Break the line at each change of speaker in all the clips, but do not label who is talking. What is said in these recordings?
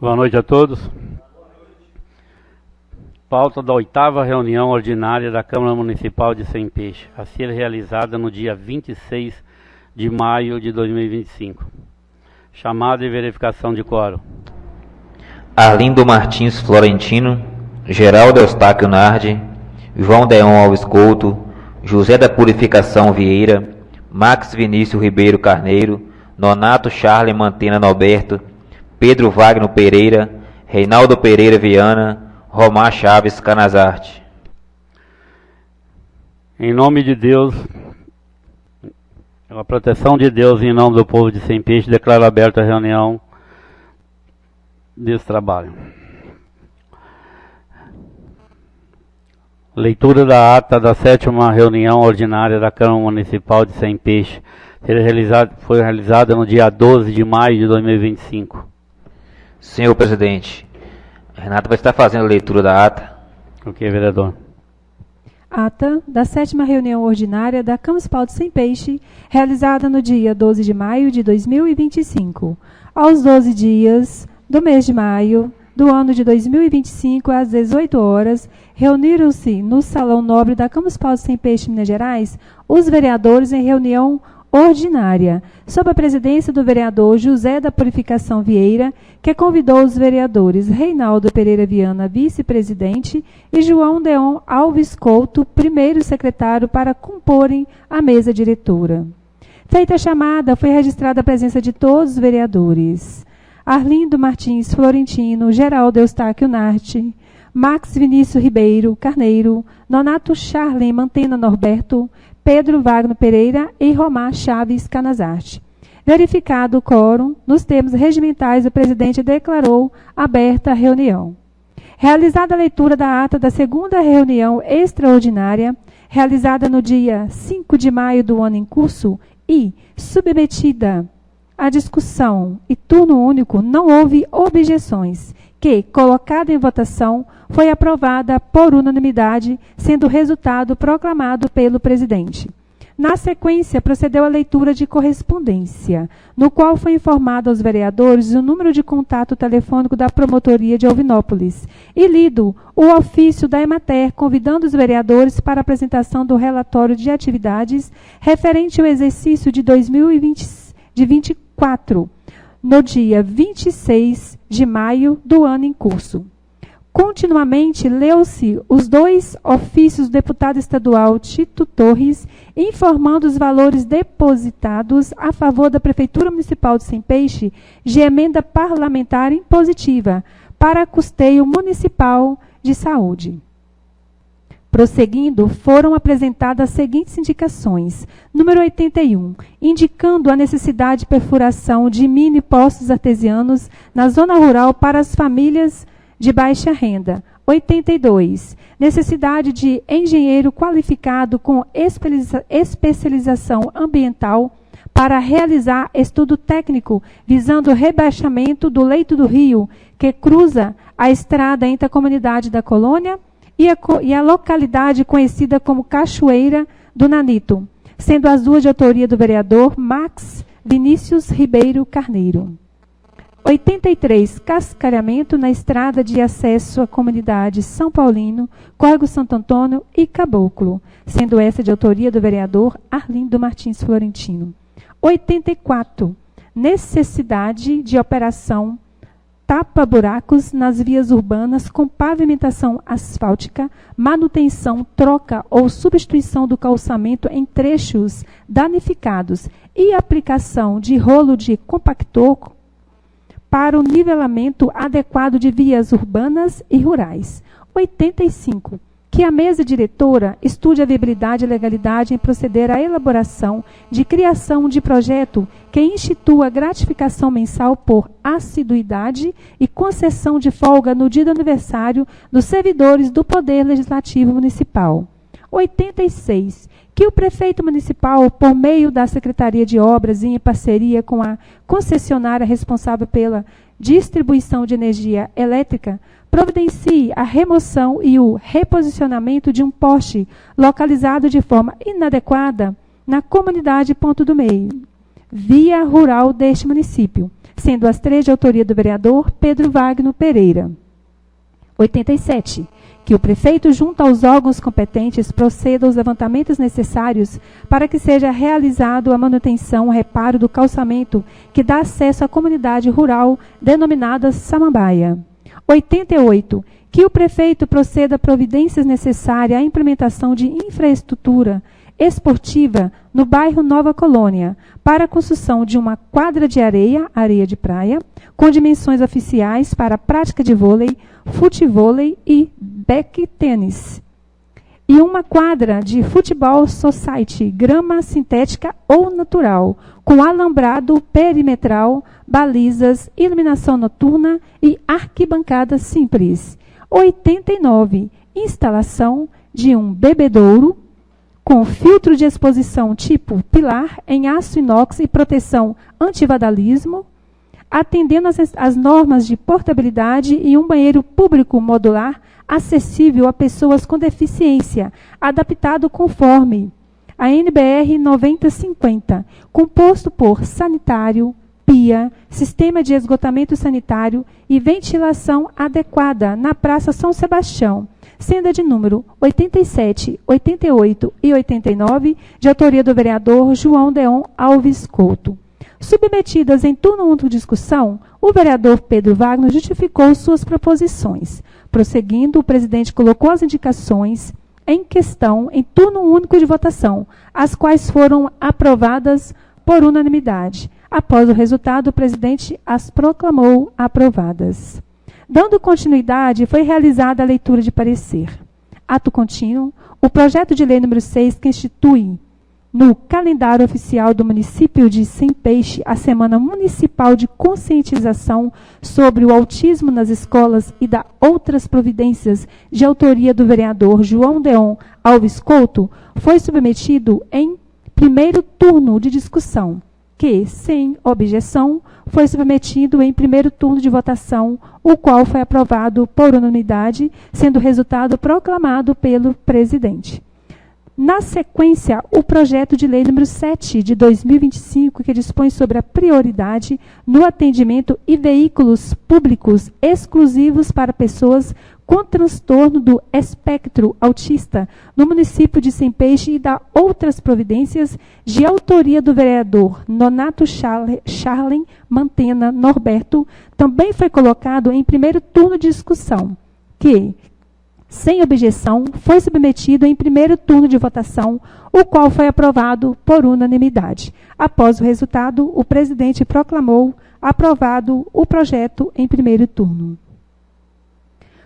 Boa noite a todos. Pauta da 8ª reunião ordinária da Câmara Municipal de Sem Peixe, a ser realizada no dia 26 de maio de 2025. Chamada e verificação de quórum.
Arlindo Martins Florentino, Geraldo Eustáquio Nardi, João Deon Alves Couto, José da Purificação Vieira, Max Vinícius Ribeiro Carneiro, Nonato Charles Mantena Norberto, Pedro Wagner Pereira, Reinaldo Pereira Viana, Romar Chaves Canazarte.
Em nome de Deus, a proteção de Deus, em nome do povo de Sem Peixe, declaro aberta a reunião desse trabalho. Leitura da ata da 7ª reunião ordinária da Câmara Municipal de Sem Peixe, foi realizada no dia 12 de maio de 2025.
Senhor presidente, Renato vai estar fazendo a leitura da ata.
Ok, vereador.
Ata da 7ª reunião ordinária da Câmara Municipal de Sem Peixe, realizada no dia 12 de maio de 2025. Aos 12 dias do mês de maio do ano de 2025, às 18 horas, reuniram-se no Salão Nobre da Câmara Municipal de Sem Peixe, Minas Gerais, os vereadores em reunião ordinária, sob a presidência do vereador José da Purificação Vieira, que convidou os vereadores Reinaldo Pereira Viana, vice-presidente, e João Deon Alves Couto, primeiro secretário, para comporem a mesa diretora. Feita a chamada, foi registrada a presença de todos os vereadores: Arlindo Martins Florentino, Geraldo Eustáquio Nardi, Max Vinícius Ribeiro Carneiro, Nonato Charles Mantena Norberto, Pedro Wagner Pereira e Romar Chaves Canazarte. Verificado o quórum, nos termos regimentais, o presidente declarou aberta a reunião. Realizada a leitura da ata da 2ª reunião extraordinária, realizada no dia 5 de maio do ano em curso, e submetida à discussão e turno único, não houve objeções, que, colocada em votação, foi aprovada por unanimidade, sendo o resultado proclamado pelo presidente. Na sequência, procedeu a leitura de correspondência, no qual foi informado aos vereadores o número de contato telefônico da Promotoria de Alvinópolis e lido o ofício da Emater, convidando os vereadores para a apresentação do relatório de atividades referente ao exercício de 2024, no dia 26 de maio do ano em curso. Continuamente, leu-se os 2 ofícios do deputado estadual Tito Torres, informando os valores depositados a favor da Prefeitura Municipal de Sem Peixe de emenda parlamentar impositiva para custeio municipal de saúde. Prosseguindo, foram apresentadas as seguintes indicações. Número 81, indicando a necessidade de perfuração de mini poços artesianos na zona rural para as famílias de baixa renda. 82, necessidade de engenheiro qualificado com especialização ambiental para realizar estudo técnico visando o rebaixamento do leito do rio que cruza a estrada entre a comunidade da Colônia e a localidade conhecida como Cachoeira do Nanito, sendo as duas de autoria do vereador Max Vinícius Ribeiro Carneiro. 83, cascalhamento na estrada de acesso à comunidade São Paulino, Córrego Santo Antônio e Caboclo, sendo essa de autoria do vereador Arlindo Martins Florentino. 84, necessidade de operação tapa-buracos nas vias urbanas com pavimentação asfáltica, manutenção, troca ou substituição do calçamento em trechos danificados e aplicação de rolo de compactor para o nivelamento adequado de vias urbanas e rurais. 85. Que a mesa diretora estude a viabilidade e legalidade em proceder à elaboração de criação de projeto que institua gratificação mensal por assiduidade e concessão de folga no dia do aniversário dos servidores do Poder Legislativo Municipal. 86. Que o prefeito municipal, por meio da Secretaria de Obras e em parceria com a concessionária responsável pela distribuição de energia elétrica, providencie a remoção e o reposicionamento de um poste localizado de forma inadequada na comunidade Ponto do Meio, via rural deste município, sendo as 3 de autoria do vereador Pedro Wagner Pereira. 87. Que o prefeito, junto aos órgãos competentes, proceda aos levantamentos necessários para que seja realizado a manutenção, o reparo do calçamento que dá acesso à comunidade rural denominada Samambaia. 88. Que o prefeito proceda a providências necessárias à implementação de infraestrutura esportiva no bairro Nova Colônia, para a construção de uma quadra de areia de praia, com dimensões oficiais para a prática de vôlei, futevôlei e beach tênis. E uma quadra de futebol society, grama sintética ou natural, com alambrado perimetral, balizas, iluminação noturna e arquibancada simples. 89. Instalação de um bebedouro com filtro de exposição tipo pilar em aço inox e proteção anti-vandalismo, atendendo às normas de portabilidade, e um banheiro público modular acessível a pessoas com deficiência, adaptado conforme a NBR 9050, composto por sanitário, pia, sistema de esgotamento sanitário e ventilação adequada na Praça São Sebastião, sendo de número 87, 88 e 89, de autoria do vereador João Deon Alves Couto. Submetidas em turno único de discussão, o vereador Pedro Wagner justificou suas proposições. Prosseguindo, o presidente colocou as indicações em questão em turno único de votação, as quais foram aprovadas por unanimidade. Após o resultado, o presidente as proclamou aprovadas. Dando continuidade, foi realizada a leitura de parecer. Ato contínuo, o projeto de lei número 6, que institui no calendário oficial do município de Sempeixe a Semana Municipal de Conscientização sobre o Autismo nas Escolas e da outras providências, de autoria do vereador João Deon Alves Couto, foi submetido em primeiro turno de discussão, que, sem objeção, foi submetido em primeiro turno de votação, o qual foi aprovado por unanimidade, sendo o resultado proclamado pelo presidente. Na sequência, o projeto de lei número 7 de 2025, que dispõe sobre a prioridade no atendimento e veículos públicos exclusivos para pessoas com transtorno do espectro autista no município de Sempeixe e da outras providências, de autoria do vereador Nonato Charlen Mantena Norberto, também foi colocado em primeiro turno de discussão, que, sem objeção, foi submetido em primeiro turno de votação, o qual foi aprovado por unanimidade. Após o resultado, o presidente proclamou aprovado o projeto em primeiro turno.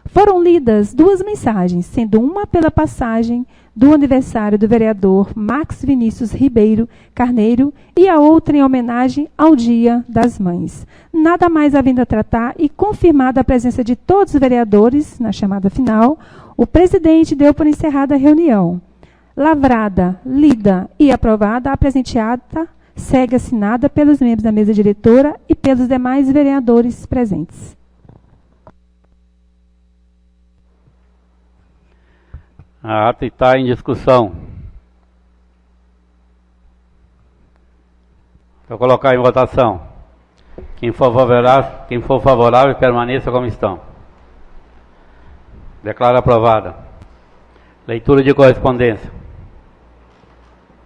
Foram lidas 2 mensagens, sendo uma pela passagem do aniversário do vereador Max Vinícius Ribeiro Carneiro e a outra em homenagem ao Dia das Mães. Nada mais havendo a tratar e confirmada a presença de todos os vereadores na chamada final, o presidente deu por encerrada a reunião. Lavrada, lida e aprovada, a presente ata segue assinada pelos membros da mesa diretora e pelos demais vereadores presentes.
A ata está em discussão. Vou colocar em votação. Quem for favorável, permaneça como estão. Declaro aprovada. Leitura de correspondência.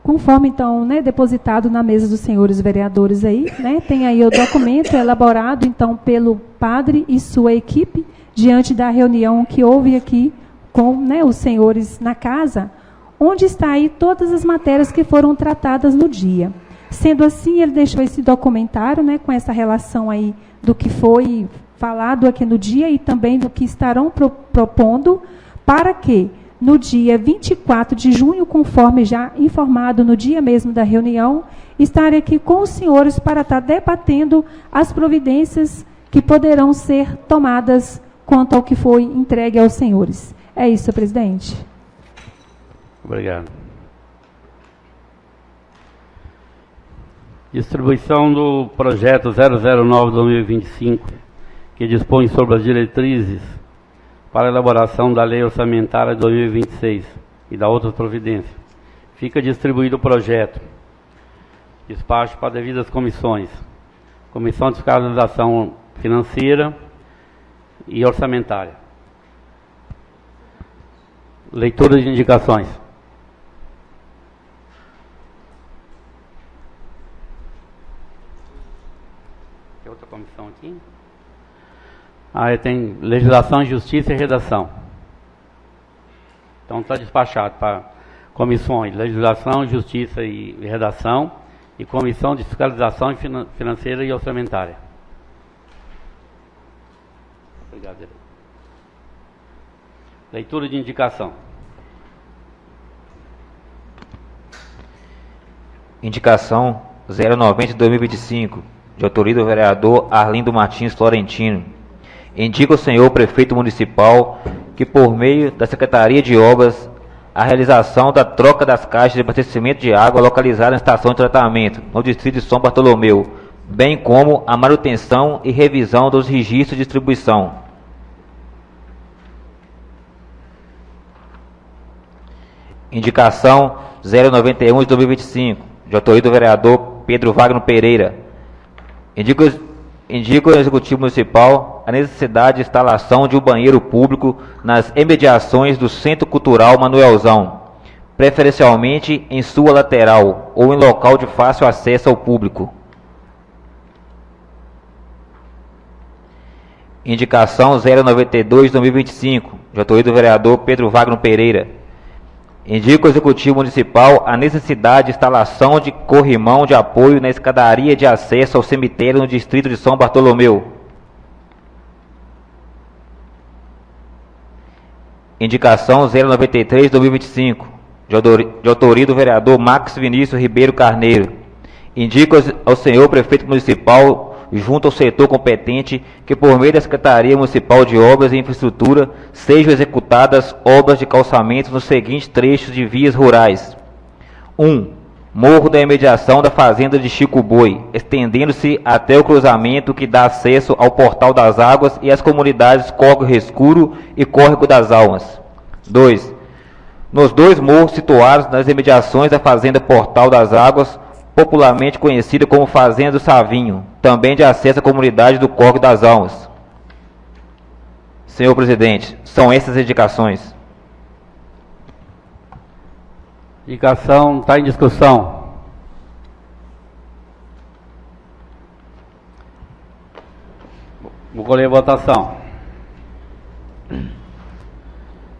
Conforme, então, depositado na mesa dos senhores vereadores aí, tem aí o documento elaborado, então, pelo padre e sua equipe, diante da reunião que houve aqui com os senhores na casa, onde está aí todas as matérias que foram tratadas no dia. Sendo assim, ele deixou esse documentário, com essa relação aí do que foi falado aqui no dia e também do que estarão propondo, para que no dia 24 de junho, conforme já informado no dia mesmo da reunião, estarem aqui com os senhores para estar debatendo as providências que poderão ser tomadas quanto ao que foi entregue aos senhores. É isso, presidente.
Obrigado. Distribuição do projeto 009/2025, que dispõe sobre as diretrizes para a elaboração da Lei Orçamentária de 2026 e da outras providências. Fica distribuído o projeto. Despacho para devidas comissões. Comissão de Fiscalização Financeira e Orçamentária. Leitura de indicações. Tem outra comissão aqui? Tem Legislação, Justiça e Redação. Então está despachado para comissões Legislação, Justiça e Redação e Comissão de Fiscalização Financeira e Orçamentária. Obrigado. Leitura de indicação.
Indicação 090 de 2025, de autoria do vereador Arlindo Martins Florentino. Indica o senhor prefeito municipal que, por meio da Secretaria de Obras, a realização da troca das caixas de abastecimento de água localizada na estação de tratamento, no distrito de São Bartolomeu, bem como a manutenção e revisão dos registros de distribuição. Indicação 091 de 2025, de autoria do vereador Pedro Wagner Pereira. Indica o Executivo Municipal a necessidade de instalação de um banheiro público nas imediações do Centro Cultural Manuelzão, preferencialmente em sua lateral ou em local de fácil acesso ao público. Indicação 092 de 2025, de autoria do vereador Pedro Wagner Pereira. Indica o Executivo Municipal a necessidade de instalação de corrimão de apoio na escadaria de acesso ao cemitério no distrito de São Bartolomeu. Indicação 093 de 2025, de autoria do vereador Max Vinícius Ribeiro Carneiro. Indica ao senhor prefeito municipal, junto ao setor competente, que por meio da Secretaria Municipal de Obras e Infraestrutura sejam executadas obras de calçamento nos seguintes trechos de vias rurais. 1. Morro da imediação da Fazenda de Chico Boi, estendendo-se até o cruzamento que dá acesso ao Portal das Águas e às comunidades Córrego Escuro e Córrego das Almas. 2. Nos dois morros situados nas imediações da Fazenda Portal das Águas, popularmente conhecida como Fazenda do Savinho, também de acesso à comunidade do Córrego das Almas. Senhor presidente, são essas indicações.
Indicação está em discussão. Vou colher a votação.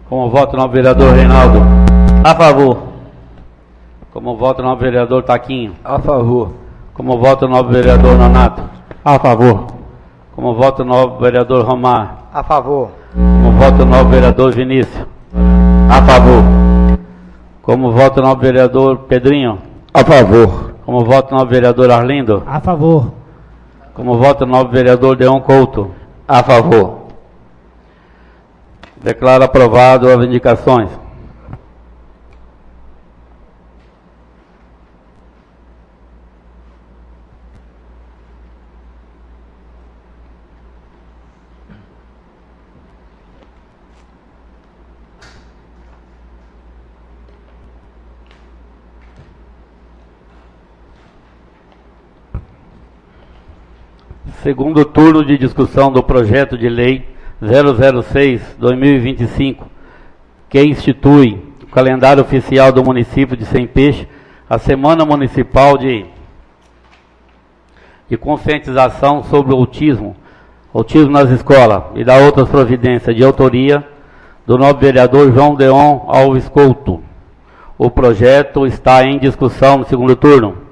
Como voto no vereador Reinaldo?
A favor.
Como voto no vereador Taquinho?
A favor.
Como voto no vereador Nonato?
A favor.
Como voto no vereador Romar?
A favor.
Como voto no vereador Vinícius?
A favor.
Como voto no vereador Pedrinho?
A favor.
Como voto no vereador Arlindo?
A favor.
Como voto no vereador Deon Couto?
A favor.
Declaro aprovado as indicações. Segundo turno de discussão do projeto de lei 006/2025, que institui o calendário oficial do município de Sempeixe, a Semana Municipal de Conscientização sobre o Autismo nas Escolas e da outras providências, de autoria do nobre vereador João Deon Alves Couto. O projeto está em discussão no segundo turno.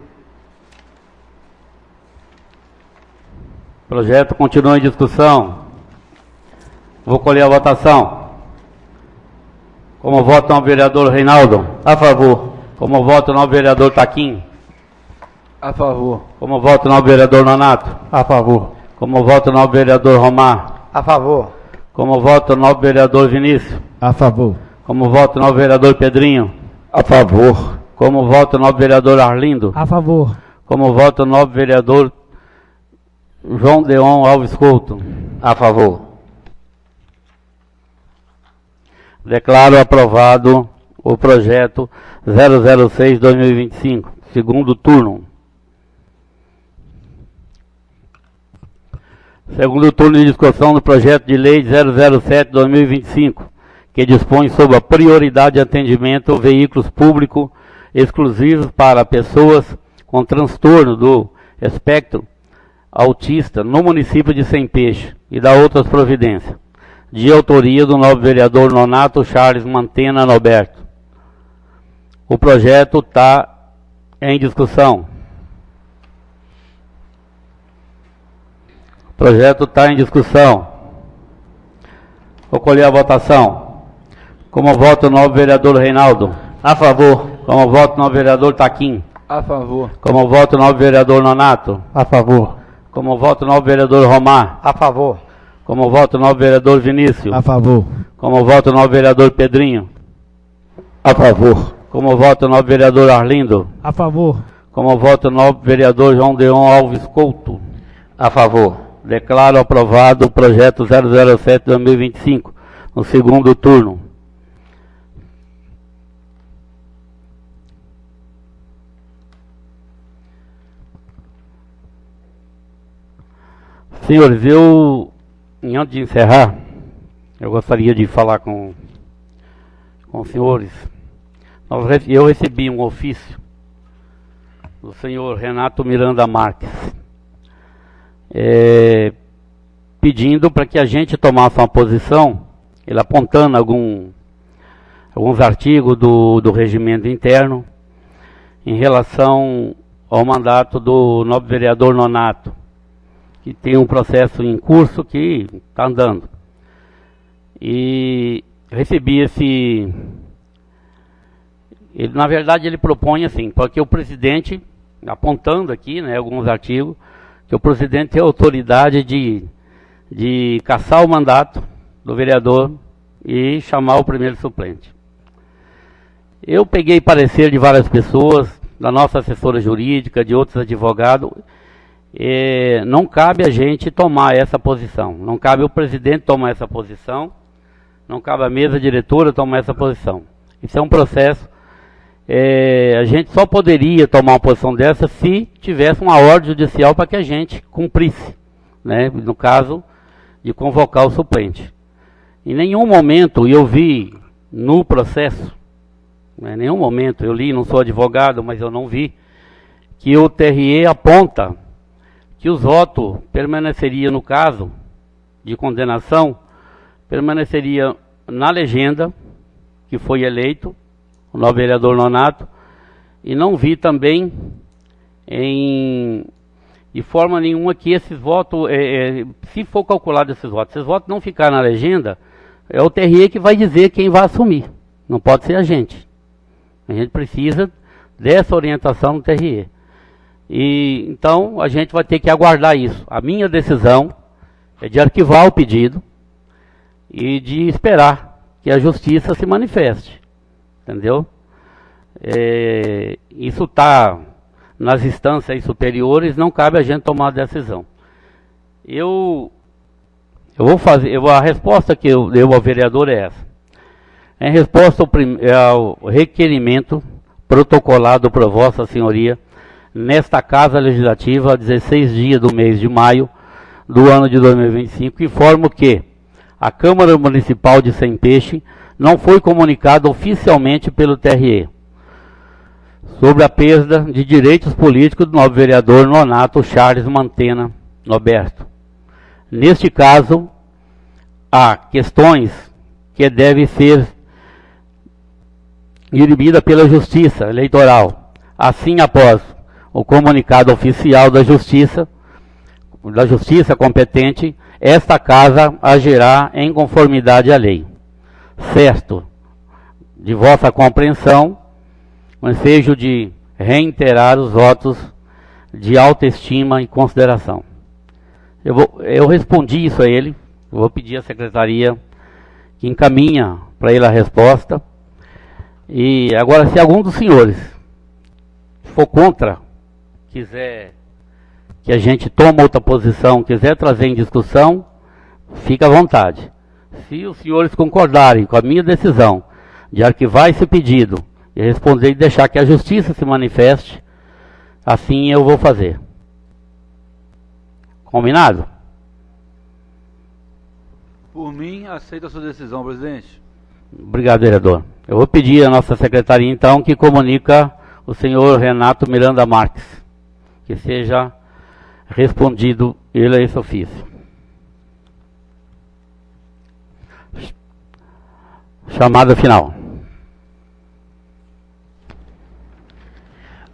O projeto continua em discussão. Vou colher a votação. Como voto no vereador Reinaldo?
A favor.
Como voto no vereador Taquim?
A favor.
Como voto no vereador Nonato?
A favor.
Como voto no vereador Romar?
A favor.
Como voto no vereador Vinícius?
A favor.
Como voto no vereador Pedrinho?
A favor.
Como voto no vereador Arlindo?
A favor.
Como voto no vereador João Deon Alves Couto?
A favor.
Declaro aprovado o projeto 006/2025, segundo turno. Segundo turno de discussão do projeto de lei 007/2025, que dispõe sobre a prioridade de atendimento a veículos públicos exclusivos para pessoas com transtorno do espectro autista no município de Sempeixe e da outras providências, de autoria do novo vereador Nonato Charles Mantena Norberto. O projeto está em discussão. O projeto está em discussão. Vou colher a votação. Como voto o novo vereador Reinaldo?
A favor.
Como voto o novo vereador Taquim?
A favor.
Como voto o novo vereador Nonato?
A favor.
Como voto o novo vereador Romar?
A favor.
Como voto o novo vereador Vinícius?
A favor.
Como voto o novo vereador Pedrinho?
A favor.
Como voto o novo vereador Arlindo?
A favor.
Como voto o novo vereador João Deon Alves Couto?
A favor.
Declaro aprovado o projeto 007/2025, no segundo turno. Senhores, antes de encerrar, eu gostaria de falar com os senhores. Eu recebi um ofício do senhor Renato Miranda Marques, pedindo para que a gente tomasse uma posição, ele apontando alguns artigos do regimento interno em relação ao mandato do novo vereador Nonato, que tem um processo em curso que está andando. E recebi na verdade ele propõe assim, porque o presidente, apontando aqui, né, alguns artigos, que o presidente tem autoridade de cassar o mandato do vereador e chamar o primeiro suplente. Eu peguei parecer de várias pessoas, da nossa assessora jurídica, de outros advogados. Não cabe a gente tomar essa posição, não cabe o presidente tomar essa posição, não cabe a mesa diretora tomar essa posição. Isso é um processo, a gente só poderia tomar uma posição dessa se tivesse uma ordem judicial para que a gente cumprisse, né? No caso de convocar o suplente. Em nenhum momento eu vi no processo, em nenhum momento eu li, não sou advogado, mas eu não vi, que o TRE aponta que os votos permaneceriam, no caso de condenação, permaneceria na legenda que foi eleito, o novo vereador Nonato, e não vi também de forma nenhuma que esses votos, se for calculado esses votos não ficar na legenda, é o TRE que vai dizer quem vai assumir, não pode ser a gente. A gente precisa dessa orientação do TRE. E então a gente vai ter que aguardar isso. A minha decisão é de arquivar o pedido e de esperar que a justiça se manifeste, entendeu? Isso está nas instâncias superiores, não cabe a gente tomar a decisão. Eu vou fazer, a resposta que eu dei ao vereador é essa. Em resposta ao requerimento protocolado por Vossa Senhoria nesta Casa Legislativa, a 16 dias do mês de maio do ano de 2025, informo que a Câmara Municipal de Sempeixe não foi comunicada oficialmente pelo TRE sobre a perda de direitos políticos do novo vereador Nonato Charles Mantena Norberto. Neste caso, há questões que devem ser dirimidas pela Justiça Eleitoral. Assim, após o comunicado oficial da Justiça competente, esta Casa agirá em conformidade à lei. Certo, de vossa compreensão, o ensejo de reiterar os votos de autoestima e consideração. Eu respondi isso a ele, eu vou pedir à secretaria que encaminha para ele a resposta. E agora, se algum dos senhores for contra, quiser que a gente tome outra posição, quiser trazer em discussão, fica à vontade. Se os senhores concordarem com a minha decisão de arquivar esse pedido e responder e deixar que a justiça se manifeste, assim eu vou fazer. Combinado?
Por mim, aceito a sua decisão, presidente.
Obrigado, vereador. Eu vou pedir à nossa secretaria, então, que comunica o senhor Renato Miranda Marques, que seja respondido ele a esse ofício. Chamada final.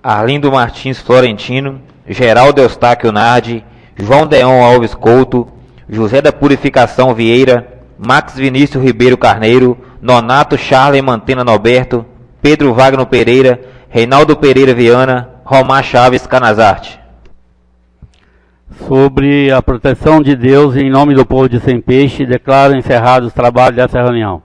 Arlindo Martins Florentino, Geraldo Eustáquio Nardi, João Deon Alves Couto, José da Purificação Vieira, Max Vinícius Ribeiro Carneiro, Nonato Charles Mantena Norberto, Pedro Wagner Pereira, Reinaldo Pereira Viana, Romar Chaves Canazarte.
Sobre a proteção de Deus, em nome do povo de Sem Peixe, declaro encerrados os trabalhos dessa reunião.